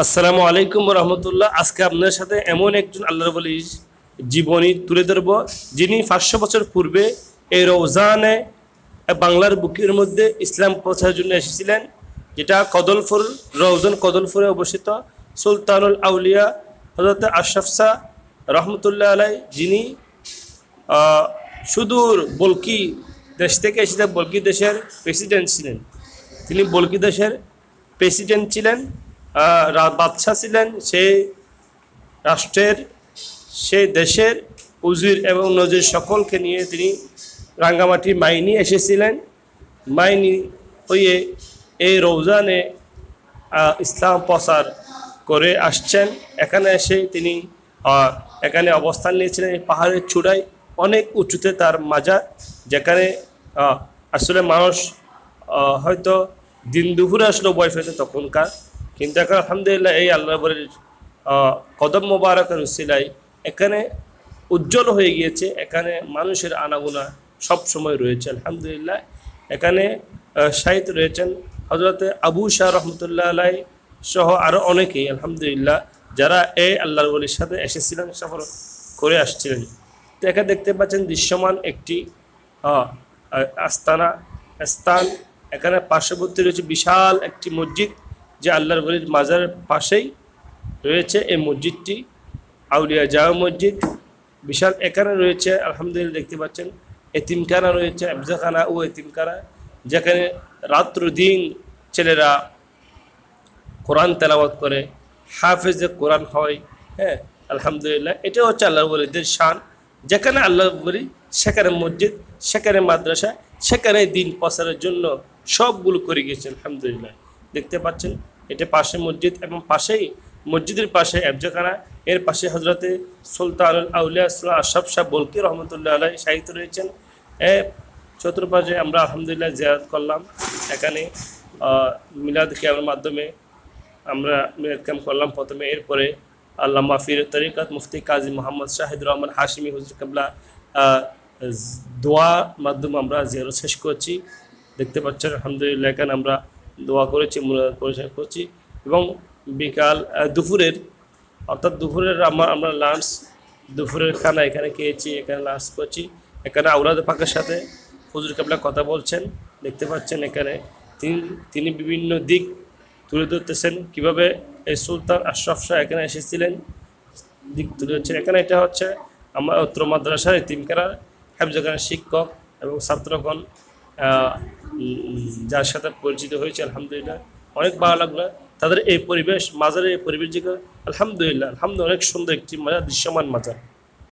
আসসালামু আলাইকুম রহমতুল্লাহ। আজকে আপনার সাথে এমন একজন আল্লাহর ওলি জীবনী তুলে ধরব, যিনি 500 বছর পূর্বে এই রওজানে বাংলার বুকের মধ্যে ইসলাম প্রচারের জন্য এসেছিলেন, যেটা কদলফুল রওজান কদলফুলে অবস্থিত। সুলতানুল আউলিয়া হযরত আশরাফ শাহ রহমতুল্লাহ আলাই, যিনি সুদূর বলকি দেশ থেকে এসেছিলেন, বলকি দেশের প্রেসিডেন্ট ছিলেন। তিনি বলকি দেশের প্রেসিডেন্ট ছিলেন, বাদশাহ ছিলেন। সেই রাষ্ট্রের, সেই দেশের উজির এবং নজির সকলকে নিয়ে তিনি রাঙ্গামাটি মাইনি এসেছিলেন। মাইনি হয়ে এই রওজানে ইসলাম প্রচার করে আসছেন। এখানে এসে তিনি এখানে অবস্থান নিয়েছিলেন এই পাহাড়ের চূড়ায়, অনেক উঁচুতে তার মাজার, যেখানে আসলে মানুষ হয়তো দিন দুপুরে আসলেও ভয় পেত তখনকার। কিন্তু এখন আলহামদুলিল্লাহ এই আল্লাহ বলির কদম মোবারকের উসিলায় এখানে উজ্জ্বল হয়ে গিয়েছে। এখানে মানুষের আনাগোনা সব সময় রয়েছে আলহামদুলিল্লাহ। এখানে শাহিদ রয়েছেন হযরতে আবু শাহ রহমতুল্লাহ আলাই সহ আরও অনেকেই আলহামদুলিল্লাহ, যারা এই আল্লাহর ওলির সাথে এসেছিলেন, সফর করে আসছিলেন। তো এখানে দেখতে পাচ্ছেন দৃশ্যমান একটি স্থান। এখানে পার্শ্ববর্তী রয়েছে বিশাল একটি মসজিদ, যে আল্লাহর ওলির মাজারের পাশেই রয়েছে। এই মসজিদটি আউলিয়া জামে মসজিদ, বিশাল। এখানে রয়েছে আলহামদুলিল্লাহ দেখতে পাচ্ছেন এতিমখানা রয়েছে, আফজাখানা ও এতিমখানা, যেখানে রাত্র দিন ছেলেরা কোরআন তেলাওয়াত করে, হাফেজে কোরআন হয়। হ্যাঁ আলহামদুলিল্লাহ, এটা হচ্ছে আল্লাহর ওলিদের শান। যেখানে আল্লাহর ওলি সেখানে মসজিদ, সেখানে মাদ্রাসা, সেখানে দিন প্রচারের জন্য সবগুলো করে গিয়েছেন আলহামদুলিল্লাহ। দেখতে পাচ্ছেন এটা পাশে মসজিদ, এবং পাশেই মসজিদের পাশে আফজাখানা, এর পাশে হযরতে সুলতানুল আউলিয়া আশরাফ শাহ বলকি রহমতুল্লাহ আলাই সাহিত্য রয়েছেন। চতুর্পাশে আমরা আলহামদুলিল্লাহ জিয়ারত করলাম। এখানে মিলাদ ক্যাম্পের মাধ্যমে আমরা মিলাদ ক্যাম্প করলাম প্রথমে। এরপরে আল্লামা ফির তরিকাত মুফতি কাজী মোহাম্মদ শাহিদ রহমান হাশিমি হুজুর কেবলা দোয়া মাধ্যমে আমরা জিয়ারত শেষ করছি। দেখতে পাচ্ছেন আলহামদুলিল্লাহ এখানে আমরা দোয়া করেছি, মুনাজাত পরিচালনা করছি, এবং বিকাল দুপুরের অর্থাৎ দুপুরের আমরা লাঞ্চ, দুপুরের খানা এখানে খেয়েছি, এখানে লাঞ্চ করছি। এখানে আওলাদ পাকের সাথে হুজুর কেবলা কথা বলছেন। দেখতে পাচ্ছেন এখানে তিনি বিভিন্ন দিক তুলে ধরতেছেন, কীভাবে এই সুলতান আশরাফ শাহ এখানে এসেছিলেন, দিক তুলে ধরছেন। এখানে এটা হচ্ছে আমার উত্তর মাদ্রাসার এতিমখানা, হেফজখানার শিক্ষক এবং ছাত্রগণ যার সাথে পরিচিত হয়েছে আলহামদুলিল্লাহ, অনেক ভালো লাগলো। তাদের এই পরিবেশ, মাজারের এই পরিবেশ, যে আলহামদুলিল্লাহ অনেক সুন্দর একটি মাজার, দৃশ্যমান মাজার।